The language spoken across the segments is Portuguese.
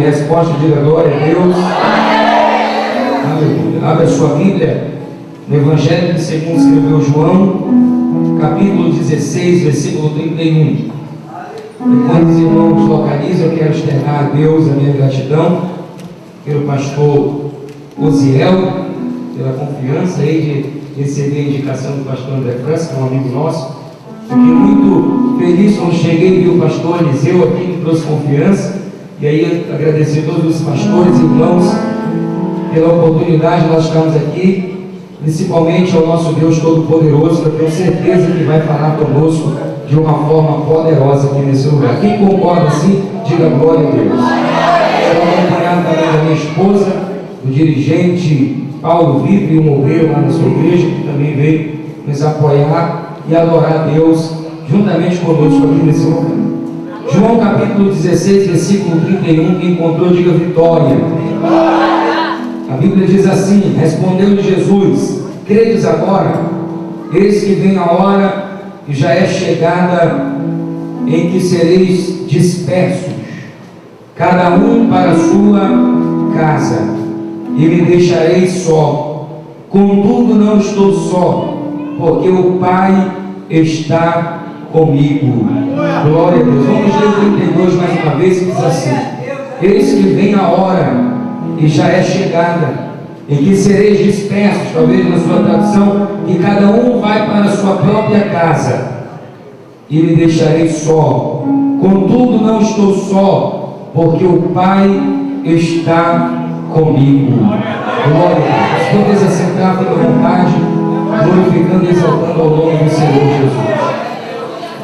resposta, diga glória a Deus. Aleluia. Abra a sua Bíblia no Evangelho segundo escreveu João, capítulo 16, versículo 31. Enquanto os irmãos localizam, eu quero externar a Deus a minha gratidão pelo pastor Osiel, pela confiança aí de receber a indicação do pastor André França, que é um amigo nosso. Fiquei muito feliz quando cheguei e vi o pastor Eliseu aqui, me trouxe confiança. E aí agradecer a todos os pastores e irmãos pela oportunidade de nós estarmos aqui, principalmente ao nosso Deus Todo-Poderoso, que eu tenho certeza que vai falar conosco de uma forma poderosa aqui nesse lugar. Quem concorda assim, diga glória a Deus. Estou acompanhado também da minha esposa, do dirigente Paulo Vivo e um obreiro lá na sua igreja, que também veio nos apoiar e adorar a Deus juntamente conosco aqui nesse lugar. João capítulo 16, versículo 31, quem encontrou, diga vitória. A Bíblia diz assim: respondeu-lhe Jesus, credes agora? Eis que vem a hora e já é chegada em que sereis dispersos, cada um para a sua casa, e me deixareis só. Contudo não estou só, porque o Pai está comigo. Glória a Deus. Vamos ler o 32 mais uma vez, que diz assim: eis que vem a hora e já é chegada em que sereis dispersos, talvez na sua tradução, que cada um vai para a sua própria casa, e me deixarei só. Contudo não estou só, porque o Pai está comigo. Glória a Deus. Podeis assentar, fica à vontade, glorificando e exaltando ao nome do Senhor Jesus.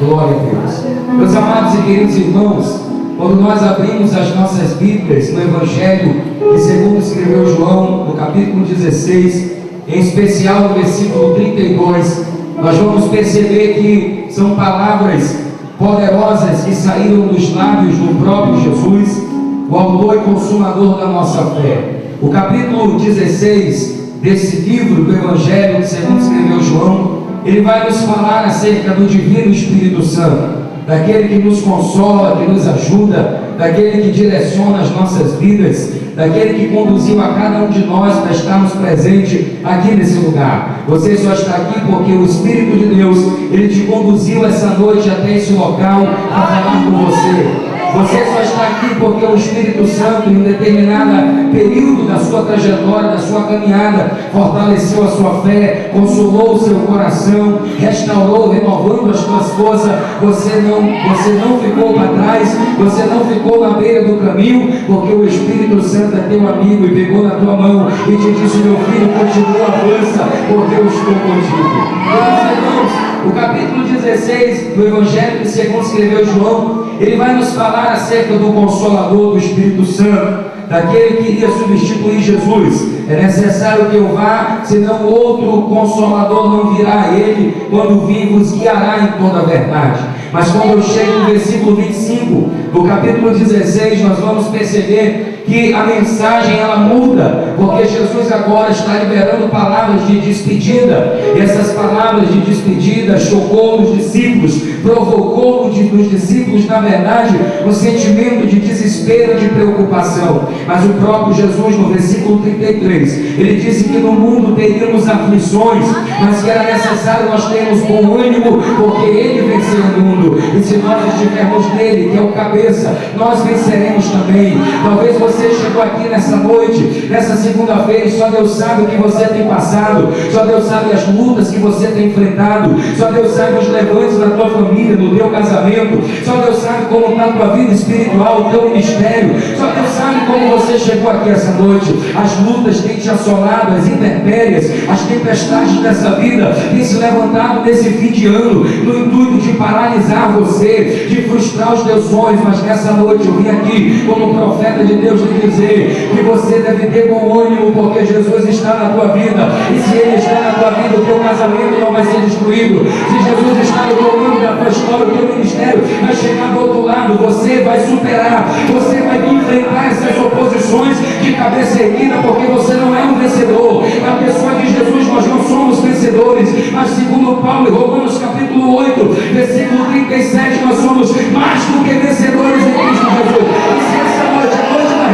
Glória a Deus. Meus amados e queridos irmãos, quando nós abrimos as nossas Bíblias no Evangelho que segundo escreveu João, no capítulo 16, em especial no versículo 32, nós vamos perceber que são palavras poderosas que saíram dos lábios do próprio Jesus, o autor e consumador da nossa fé. O capítulo 16 desse livro do Evangelho que segundo escreveu João, ele vai nos falar acerca do Divino Espírito Santo, daquele que nos consola, que nos ajuda, daquele que direciona as nossas vidas, daquele que conduziu a cada um de nós para estarmos presentes aqui nesse lugar. Você só está aqui porque o Espírito de Deus, ele te conduziu essa noite até esse local para falar com você. Você só está aqui porque o Espírito Santo, em um determinado período da sua trajetória, da sua caminhada, fortaleceu a sua fé, consolou o seu coração, restaurou, renovando as suas forças. Você não ficou para trás, você não ficou na beira do caminho, porque o Espírito Santo é teu amigo e pegou na tua mão e te disse: meu filho, continua, avança, porque eu estou contigo. Meus irmãos, o capítulo 16 do Evangelho que segundo escreveu João, ele vai nos falar acerca do Consolador, do Espírito Santo, daquele que iria substituir Jesus. É necessário que eu vá, senão outro Consolador não virá a ele, quando vir vos guiará em toda a verdade. Mas quando eu chego no versículo 25 do capítulo 16, nós vamos perceber que a mensagem ela muda, porque Jesus agora está liberando palavras de despedida, e essas palavras de despedida chocou os discípulos, provocou nos discípulos, na verdade, um sentimento de desespero, de preocupação. Mas o próprio Jesus, no versículo 33, ele disse que no mundo teríamos aflições, mas que era necessário nós termos bom ânimo, porque ele venceu o mundo, e se nós estivermos nele, que é o cabeça, nós venceremos também. Talvez você chegou aqui nessa noite, nessa segunda-feira, e só Deus sabe o que você tem passado, só Deus sabe as lutas que você tem enfrentado, só Deus sabe os levantes da tua família, do teu casamento, só Deus sabe como está a tua vida espiritual, o teu ministério, só Deus sabe como você chegou aqui essa noite. As lutas têm te assolado, as intempéries, as tempestades dessa vida têm se levantado nesse fim de ano, no intuito de paralisar você, de frustrar os teus sonhos. Mas nessa noite eu vim aqui como profeta de Deus lhe dizer que você deve ter bom ânimo, porque Jesus está na tua vida, e se Ele está na tua vida, o teu casamento não vai ser destruído. Se Jesus está no comando da tua história, o teu ministério vai chegar do outro lado, você vai superar, você vai enfrentar essas oposições de cabeça erguida, porque você não é um vencedor. Na pessoa de Jesus nós não somos vencedores, mas segundo Paulo em Romanos capítulo 8, versículo 37, nós somos mais do que vencedores em Cristo Jesus. E se essa noite, a noite da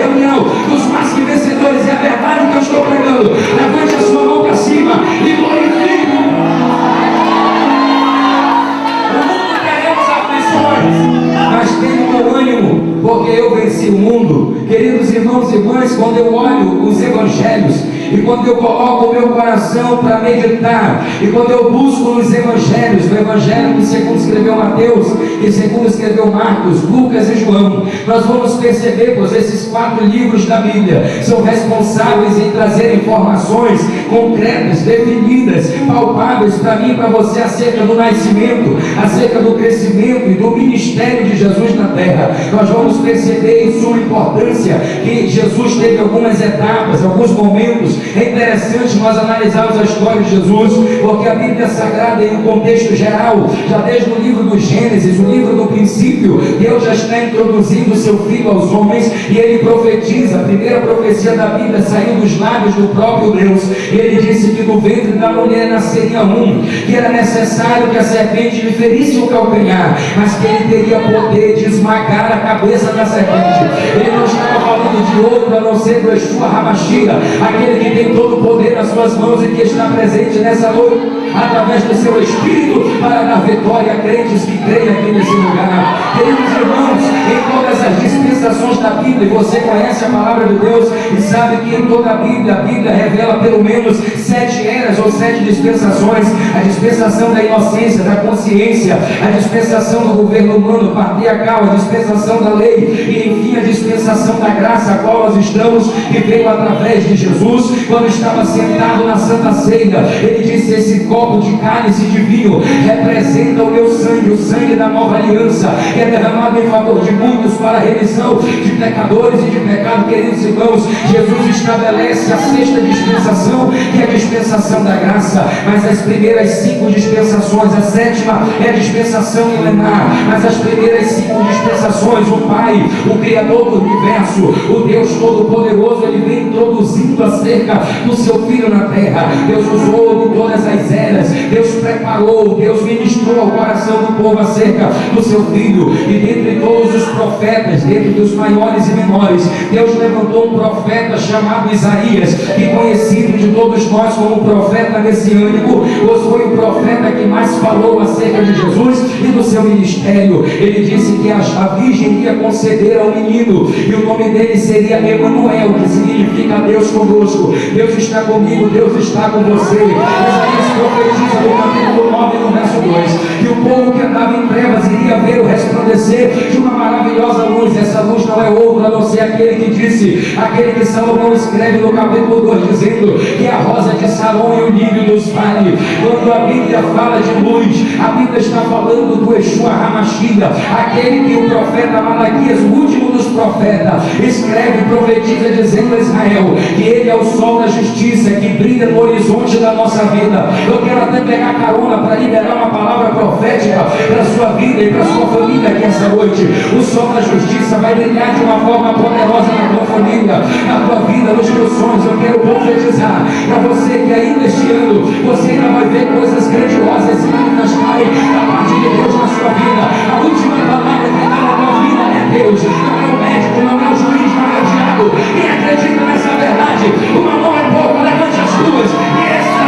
Depois, quando eu olho os evangelhos, e quando eu coloco o meu coração para meditar, e quando eu busco nos evangelhos, o evangelho que segundo escreveu Mateus, e segundo escreveu Marcos, Lucas e João, nós vamos perceber, pois esses 4 livros da Bíblia são responsáveis em trazer informações concretas, definidas, palpáveis para mim e para você acerca do nascimento, acerca do crescimento e do ministério de Jesus na terra. Nós vamos perceber em sua importância que Jesus teve algumas etapas, alguns momentos. É interessante nós analisarmos a história de Jesus, porque a Bíblia Sagrada, em um contexto geral, já desde o livro do Gênesis, o livro do princípio, Deus já está introduzindo o seu Filho aos homens, e ele profetiza. A primeira profecia da Bíblia saiu dos lábios do próprio Deus, e ele disse que do ventre da mulher nasceria um, que era necessário que a serpente lhe ferisse o calcanhar, mas que ele teria poder de esmagar a cabeça da serpente. Ele não estava falando de outro a não ser do Yeshua HaMashiach, aquele que tem todo o poder nas suas mãos e que está presente nessa noite, através do seu Espírito, para dar vitória a crentes que creem aqui nesse lugar. Queridos irmãos, em todas as dispensações da Bíblia, e você conhece a palavra de Deus e sabe que em toda a Bíblia revela pelo menos 7 eras ou 7 dispensações: a dispensação da inocência, da consciência, a dispensação do governo humano patriarcal, a dispensação da lei, e enfim a dispensação da graça, a qual nós estamos, que veio através de Jesus. Quando estava sentado na Santa Ceia, ele disse: esse copo de cálice de vinho representa o meu sangue, o sangue da nova aliança, que é derramado em favor de muitos para a remissão de pecadores e de pecado. Queridos irmãos, Jesus estabelece a 6ª dispensação, que é a dispensação da graça. Mas as primeiras 5 dispensações, a 7ª é a dispensação milenar, mas as primeiras 5 dispensações, o Pai, o Criador do universo, o Deus Todo-Poderoso, ele vem introduzindo acerca do seu Filho na terra. Deus usou de todas as eras, Deus preparou, Deus ministrou ao coração do povo acerca do seu Filho. E dentre todos os profetas, dentre dos maiores e menores, Deus levantou um profeta chamado Isaías, que conhecido de todos nós como profeta messiânico, pois foi o profeta que mais falou acerca de Jesus e do seu ministério. Ele disse que a virgem ia conceder ao menino, e o nome dele seria Emanuel, que significa Deus conosco. Deus está comigo, Deus está com você. Isaías profetiza no capítulo 9, no verso 2, que o povo que andava em trevas iria ver o resplandecer de uma maravilhosa luz. Essa luz não é outro a não ser aquele que disse, aquele que Salomão escreve no capítulo 2, dizendo que a rosa de Saron e o lírio dos vales. Quando a Bíblia fala de luz, a Bíblia está falando do Yeshua HaMashiach, aquele que o profeta Malaquias, o último dos profetas, escreve e profetiza dizendo a Israel que ele é o sol da justiça que brilha no horizonte da nossa vida. Eu quero até pegar carona para liberar uma palavra profética para a sua vida e para a sua família aqui essa noite. O sol da justiça vai brilhar de uma forma poderosa na tua família, na tua vida, nos teus sonhos. Eu quero profetizar para você que ainda este ano você ainda vai ver coisas grandiosas se manifestarem da parte de Deus na sua vida. A última palavra que dá na tua vida é Deus, não é o médico, não é o juiz, não é o diabo. Quem acredita nessa verdade, uma mão é pouco, levante as duas e essa.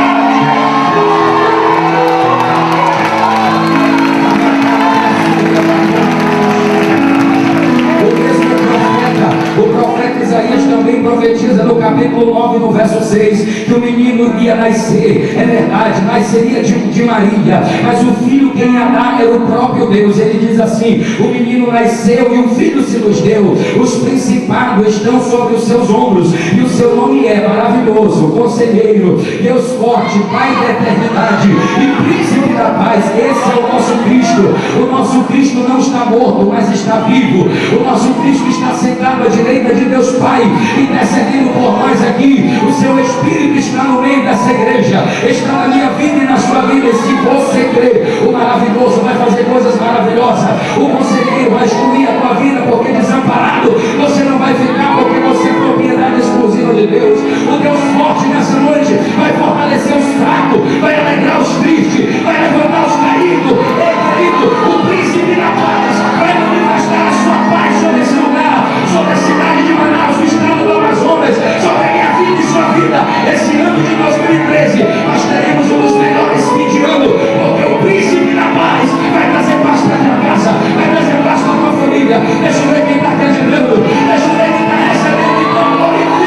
O profeta Isaías também profetiza no capítulo 9, no verso 6, que o menino ia nascer. É verdade, nasceria de Maria, mas o filho quem ia dar era o próprio Deus. Ele diz assim: o menino nasceu e o filho se nos deu, os principados estão sobre os seus ombros, e o seu nome é maravilhoso, conselheiro, Deus forte, Pai da eternidade e príncipe da paz. Esse é o nosso Cristo. O nosso Cristo não está morto, mas está vivo. O nosso Cristo está sentado à direita de Deus Pai, intercedendo por nós aqui. O seu Espírito está no meio dessa igreja, está na minha vida e na sua vida. E se você crê, o maravilhoso vai fazer coisas maravilhosas. O conselheiro vai instruir a tua vida, porque desamparado você não vai ficar, porque você é propriedade exclusiva de Deus. O Deus forte nessa noite vai fortalecer os fracos, vai alegrar os tristes, vai levantar os caídos. Ei, querido, o príncipe da paz vai manifestar a sua paz sobre esse lugar, sobre a cidade de Manaus, o estado do Amazonas, sobre a minha vida e sua vida. Esse ano de 2013 nós teremos um dos melhores fins de ano, porque o príncipe da paz vai trazer paz para a tua casa, vai trazer paz para a tua família. Deixa eu ver quem está acreditando, deixa eu ver quem está recebendo. Então glorifica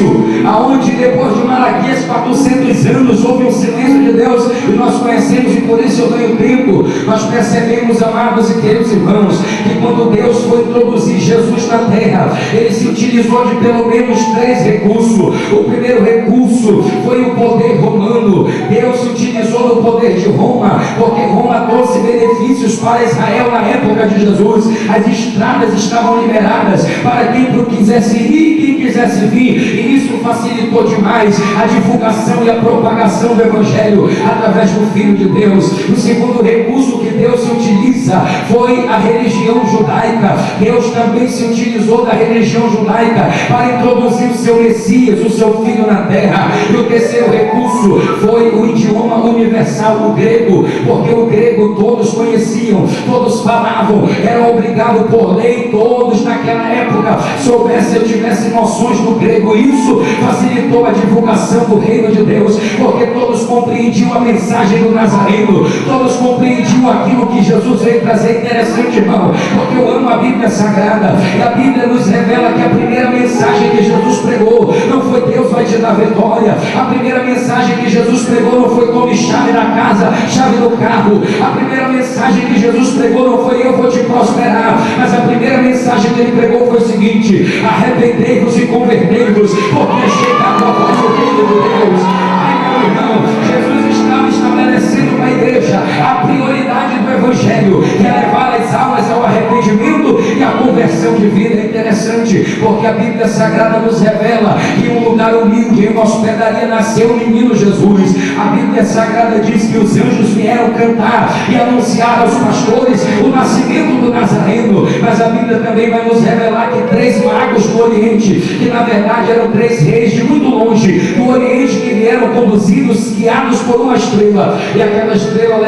silêncio, aonde depois de Malaquias 400 anos houve um silêncio de Deus, e nós conhecemos, e por isso eu ganho tempo. Nós percebemos, amados e queridos irmãos, que quando Deus foi introduzir Jesus na terra, Ele se utilizou de pelo menos 3 recursos. O primeiro recurso foi o poder romano. Deus se utilizou do poder de Roma, porque Roma trouxe benefícios para Israel na época de Jesus. As estradas estavam liberadas para quem quisesse ir e quem quisesse vir, e isso facilitou demais a divulgação e a propagação do Evangelho através do Filho de Deus. O segundo recurso que Deus se utiliza foi a religião judaica. Deus também se utilizou da religião judaica para introduzir o seu Messias, o seu Filho na terra. E o terceiro recurso foi o idioma universal, o grego, porque o grego todos conheciam, todos falavam, eram obrigados por lei, todos naquela época soubessem ou tivessem noções do grego. Isso facilitou a divulgação do reino de Deus, porque todos compreendiam a mensagem do Nazareno, todos compreendiam aquilo que Jesus veio trazer. Interessante, irmão, porque eu amo a Bíblia Sagrada, e a Bíblia nos revela que a primeira mensagem que Jesus pregou não foi Deus vai te dar vitória. A primeira mensagem que Jesus pregou não foi tome chave da casa, chave do carro. A primeira mensagem que Jesus pregou não foi eu vou te prosperar, mas a primeira mensagem que Ele pregou foi o seguinte: arrependei-vos e convertei-vos, porque chegado a vós o reino de Deus. Ai, meu irmão, Jesus estava estabelecendo para a igreja a prioridade do Evangelho, que é levar as almas ao arrependimento e à conversão de vida. É interessante, porque a Bíblia Sagrada nos revela que em um lugar humilde, em uma hospedaria, nasceu o menino Jesus. A Bíblia Sagrada diz que os anjos vieram cantar e anunciar aos pastores o nascimento do Nazareno. Mas a Bíblia também vai nos revelar que 3 magos do Oriente, que na verdade eram 3 reis de muito longe do Oriente, que vieram conduzidos, guiados por uma estrela, e aquela estrela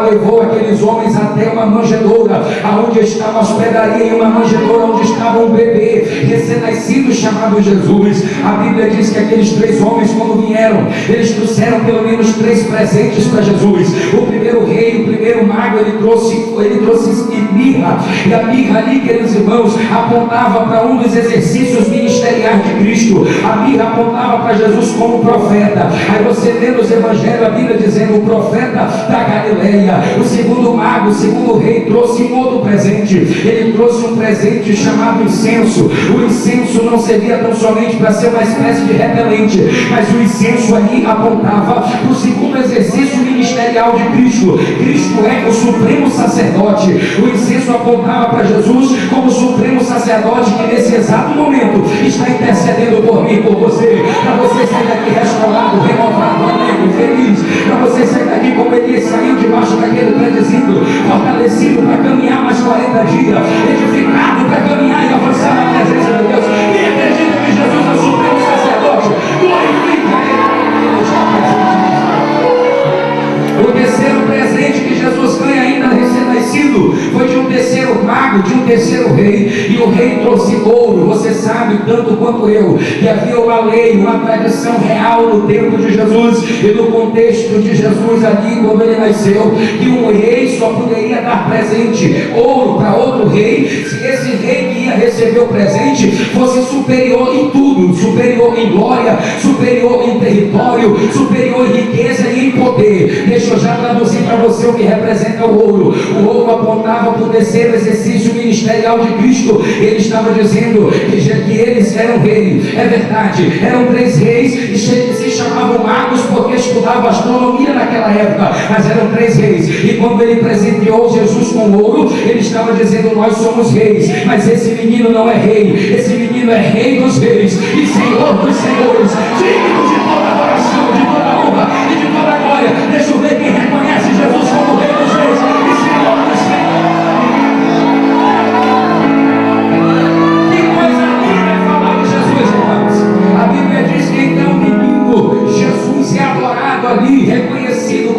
levou aqueles homens até uma manjedoura, aonde estava a hospedaria, em uma manjedoura onde estava um bebê recém-nascido chamado Jesus. A Bíblia diz que aqueles 3 homens, quando vieram, eles trouxeram pelo menos 3 presentes para Jesus. O primeiro rei, o primeiro mago, ele trouxe mirra, e a mirra ali, queridos irmãos, apontava para um dos exercícios ministeriais de Cristo. A mirra apontava para Jesus como profeta. Aí você vê nos evangelhos a Bíblia dizendo o profeta da Galileia. O segundo mago, o segundo rei, trouxe um outro presente. Ele trouxe um presente chamado incenso. O incenso não servia tão somente para ser uma espécie de repelente, mas o incenso ali apontava para o segundo exercício ministerial de Cristo. Cristo é o supremo sacerdote. O incenso apontava para Jesus como supremo sacerdote, que nesse exato momento está intercedendo por mim, por você, para você sair daqui restaurado, renovado, alegre, feliz, para você sair daqui como ele saiu debaixo daquele predizendo, fortalecido para caminhar mais 40 dias, edificado para caminhar e avançar na presença de Deus. Quem acredita que Jesus é o supremo sacerdote, glorifica Ele está presente. O terceiro presente que Jesus ganha ainda recém-nascido foi de um terceiro mago, de um terceiro rei, e o rei trouxe ouro. Você sabe, tanto quanto eu, que havia uma lei, uma tradição real no tempo de Jesus e no contexto de Jesus ali, quando ele nasceu, que um rei só poderia dar presente ouro para outro rei se esse rei que ia receber o presente fosse superior em tudo, superior em glória, superior em território, superior em riqueza e em poder. Deixa eu já traduzir para você o que representa o ouro. O ouro apontava para o terceiro exercício ministerial de Cristo. Ele estava dizendo que eles eram reis. É verdade, eram 3 reis e se chamavam magos porque estudavam astronomia naquela época, mas eram 3 reis. E quando ele presenteou Jesus com ouro, ele estava dizendo: nós somos reis, mas esse menino não é rei, esse menino é rei dos reis e senhor dos senhores, digno de toda adoração, de toda honra e de toda glória. Deixa eu ver quem reconhece Jesus como rei dos reis e senhor dos senhores. Que coisa linda é falar de Jesus, irmãos. A Bíblia diz que então o menino Jesus é adorado ali, reconhecido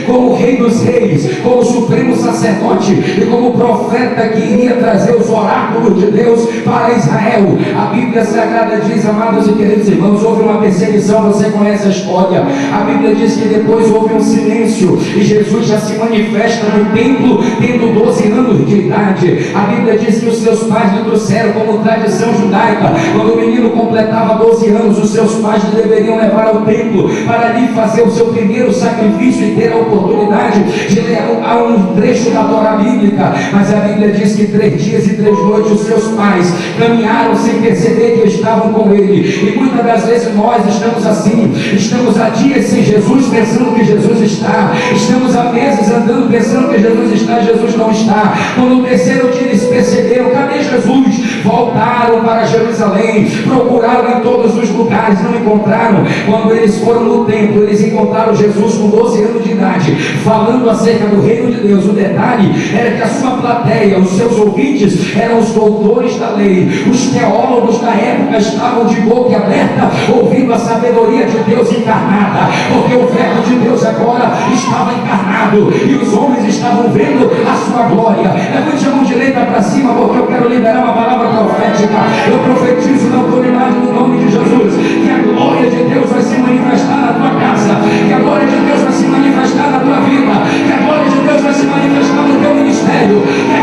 como o rei dos reis, como o supremo sacerdote sacerdote e como profeta que iria trazer os oráculos de Deus para Israel. A Bíblia Sagrada diz, amados e queridos irmãos, houve uma perseguição, você conhece a história. A Bíblia diz que depois houve um silêncio e Jesus já se manifesta no templo tendo 12 anos de idade. A Bíblia diz que os seus pais lhe trouxeram como tradição judaica. Quando o menino completava 12 anos, os seus pais lhe deveriam levar ao templo para ali fazer o seu primeiro sacrifício e ter a oportunidade de ler um trecho da Torá bíblica. Mas a Bíblia diz que 3 dias e 3 noites os seus pais caminharam sem perceber que estavam com ele. E muitas das vezes nós estamos assim, estamos há dias sem Jesus pensando que Jesus está, estamos há meses andando pensando que Jesus está e Jesus não está. Quando no 3º dia eles perceberam, cadê Jesus? Voltaram para Jerusalém, procuraram em todos os lugares, não encontraram. Quando eles foram no templo, eles encontraram Jesus com 12 anos de idade, falando acerca do reino de Deus. O detalhe era que a sua plateia, os seus ouvintes, eram os doutores da lei, os teólogos da época estavam de boca aberta, ouvindo a sabedoria de Deus encarnada, porque o verbo de Deus agora estava encarnado, e os homens estavam vendo a sua glória. Levante a mão direita para cima, porque eu quero liberar uma palavra profética. Eu profetizo na autoridade do nome de Jesus, que a glória de Deus vai se manifestar na tua casa, que a glória de Deus vai se manifestar na tua vida, que a glória de Deus vai se manifestar no teu ministério, que